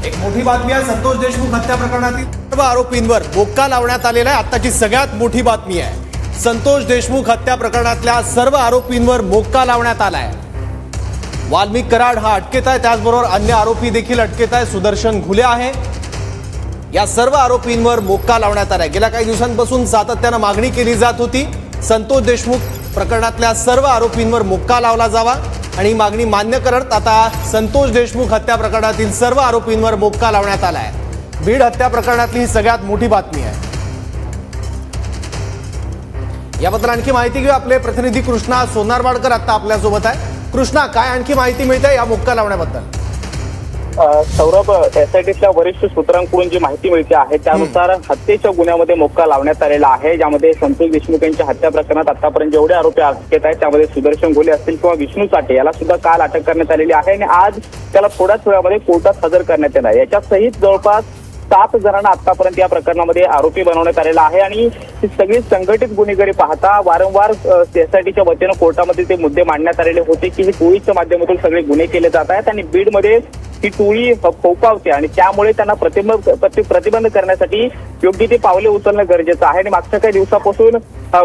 एक मोठी बातमी आहे। संतोष देशमुख हत्या प्रकरणातील सर्व आरोपींवर मोक्का लावण्यात आलेला आहे। आताची सगळ्यात मोठी बातमी आहे। संतोष देशमुख हत्या प्रकरणातल्या सर्व आरोपींवर मोक्का लावण्यात आला आहे। वाल्मिक कराड हा अटकेत आहे, त्याचबरोबर अन्य आरोपी देखील अटकेत आहे। सुदर्शन घुले आहे। या सर्व आरोपींवर मोक्का लावण्यात आला आहे। गेल्या काही दिवसांपासून सातत्याने मागणी केली जात होती, संतोष देशमुख प्रकरणातल्या सर्व आरोपींवर मोक्का लावला जावा आणि ही मागणी मान्य करत आता संतोष देशमुख हत्या प्रकरणातील सर्व आरोपींवर मोक्का लावण्यात आला आहे। बीड हत्या प्रकरणातली ही सगळ्यात मोठी बातमी आहे। याबद्दल आणखी माहिती घेऊ, आपले प्रतिनिधी कृष्णा सोनारवाडकर आता आपल्या सोबत आहे। कृष्णा, काय आणखी माहिती मिळते या मोक्का लावण्याबद्दल? सौरभ, एसआयटीच्या वरिष्ठ सूत्रांकडून जी माहिती मिळते आहे त्यानुसार हत्येच्या गुन्ह्यामध्ये मोक्का लावण्यात आलेला आहे, ज्यामध्ये संतोष देशमुख यांच्या हत्या प्रकरणात आतापर्यंत जेवढे आरोपी अटकेत आहेत त्यामध्ये सुदर्शन घुले असतील किंवा विष्णू चाटे याला सुद्धा काल अटक करण्यात आलेली आहे आणि आज त्याला थोड्याच वेळामध्ये कोर्टात हजर करण्यात येणार आहे। याच्या सहित जवळपास 7 जणांना आतापर्यंत या प्रकरणामध्ये आरोपी बनवण्यात आलेला आहे आणि ही सगळी संघटित गुन्हेगारी पाहता वारंवार एसआयटीच्या वतीनं कोर्टामध्ये ते मुद्दे मांडण्यात आलेले होते की ही टोळीच्या माध्यमातून सगळे गुन्हे केले जात आहेत आणि बीडमध्ये ही टोळी फोफावते आणि त्यामुळे त्यांना प्रतिबंध करण्यासाठी योग्य ती पावले उचलणं गरजेचं आहे। आणि मागच्या काही दिवसापासून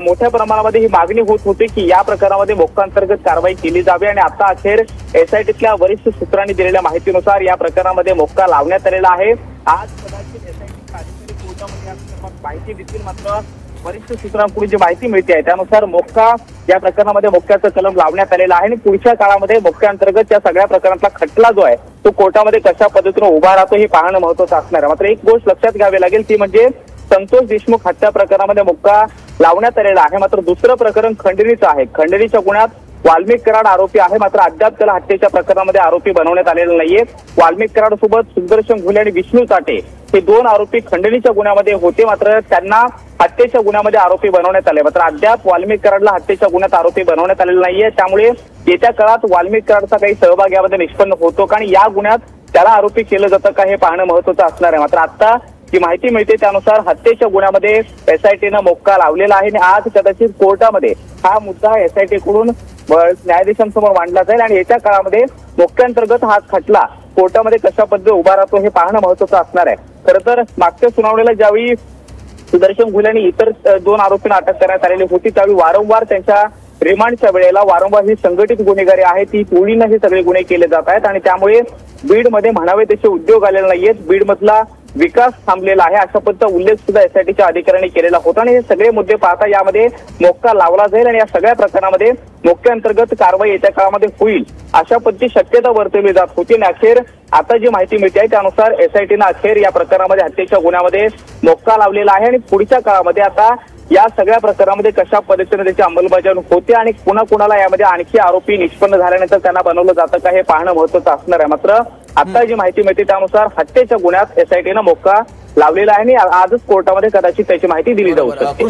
मोठ्या प्रमाणामध्ये ही मागणी होत होती की या प्रकरणामध्ये मोक्कांतर्गत कारवाई केली जावी आणि आता अखेर एसआयटीतल्या वरिष्ठ सूत्रांनी दिलेल्या माहितीनुसार या प्रकरणामध्ये मोक्का लावण्यात आलेला आहे। आज कदाचित एसआयटीच्या अधिकारी कोर्टामध्ये या संदर्भात माहिती देतील, मात्र वरिष्ठ सूत्रांकडून जी माहिती मिळते आहे त्यानुसार मोक्का या प्रकरणामध्ये मोक्क्याचं कलम लावण्यात आलेलं आहे आणि पुढच्या काळामध्ये मोक्क्याअंतर्गत या सगळ्या प्रकरणातला खटला जो आहे तो कोर्टामध्ये कशा पद्धतीने उभा राहतो हे पाहणं महत्त्वाचं असणार आहे। मात्र एक गोष्ट लक्षात घ्यावी लागेल ती म्हणजे संतोष देशमुख हत्या प्रकरणामध्ये मोक्का लावण्यात आलेला आहे, मात्र दुसरं प्रकरण खंडणीचं आहे। खंडणीच्या गुन्ह्यात वाल्मिक कराड आरोपी आहे, मात्र अद्याप त्याला हत्येच्या प्रकरणामध्ये आरोपी बनवण्यात आलेलं नाहीये। वाल्मिक कराड सोबत सुदर्शन घुले आणि विष्णू चाटे हे 2 आरोपी खंडणीच्या गुन्ह्यामध्ये होते, मात्र त्यांना हत्येच्या गुन्ह्यामध्ये आरोपी बनवण्यात आले। मात्र अद्याप वाल्मिक कराडला हत्येच्या गुन्ह्यात आरोपी बनवण्यात आलेलं नाहीये, त्यामुळे येत्या काळात वाल्मिक कराडचा काही सहभाग यामध्ये निष्पन्न होतो का आणि या गुन्ह्यात त्याला आरोपी केलं जातं का हे पाहणं महत्त्वाचं असणार आहे। मात्र आता जी माहिती मिळते त्यानुसार हत्येच्या गुन्ह्यामध्ये एसआयटीनं मोक्का लावलेला आहे आणि आज कदाचित कोर्टामध्ये हा मुद्दा एसआयटीकडून न्यायाधीशांसमोर मांडला जाईल आणि येत्या काळामध्ये मोक्क्याअंतर्गत हा खटला कोर्टामध्ये कशा पद्धतीने उभा राहतो हे पाहणं महत्त्वाचं असणार आहे। खरं तर मागच्या सुनावणीला ज्यावेळी सुदर्शन घुले आणि इतर 2 आरोपींना अटक करण्यात आलेली होती त्यावेळी वारंवार त्यांच्या रिमांडच्या वेळेला वारंवार ही संघटित गुन्हेगारी आहे ती टोळीनं हे सगळे गुन्हे केले जात आहेत आणि त्यामुळे बीडमध्ये म्हणावे तसे उद्योग आलेले नाहीयेत, बीडमधला विकास थांबलेला आहे अशा पद्धतीचा उल्लेख सुद्धा एसआयटीच्या अधिकाऱ्यांनी केलेला होता आणि हे सगळे मुद्दे पाहता यामध्ये मोक्का लावला जाईल आणि या सगळ्या प्रकरणामध्ये मोक्क्याअंतर्गत कारवाई येत्या काळामध्ये होईल अशा पद्धती शक्यता वर्तवली जात होती आणि अखेर आता जी माहिती मिळते आहे त्यानुसार एसआयटीनं अखेर या प्रकरणामध्ये हत्येच्या गुन्ह्यामध्ये मोक्का लावलेला आहे आणि पुढच्या काळामध्ये आता या सगळ्या प्रकरणामध्ये कशा पद्धतीने त्याची अंमलबजावणी होते आणि कुणाला यामध्ये आणखी आरोपी निष्पन्न झाल्यानंतर त्यांना बनवलं जातं का हे पाहणं महत्त्वाचं असणार आहे। मात्र आता जी माहिती मिळते त्यानुसार हत्येच्या गुन्ह्यात एसआयटीनं मोक्का लावलेला आहे आणि आजच कोर्टामध्ये कदाचित त्याची माहिती दिली जाऊ शकते।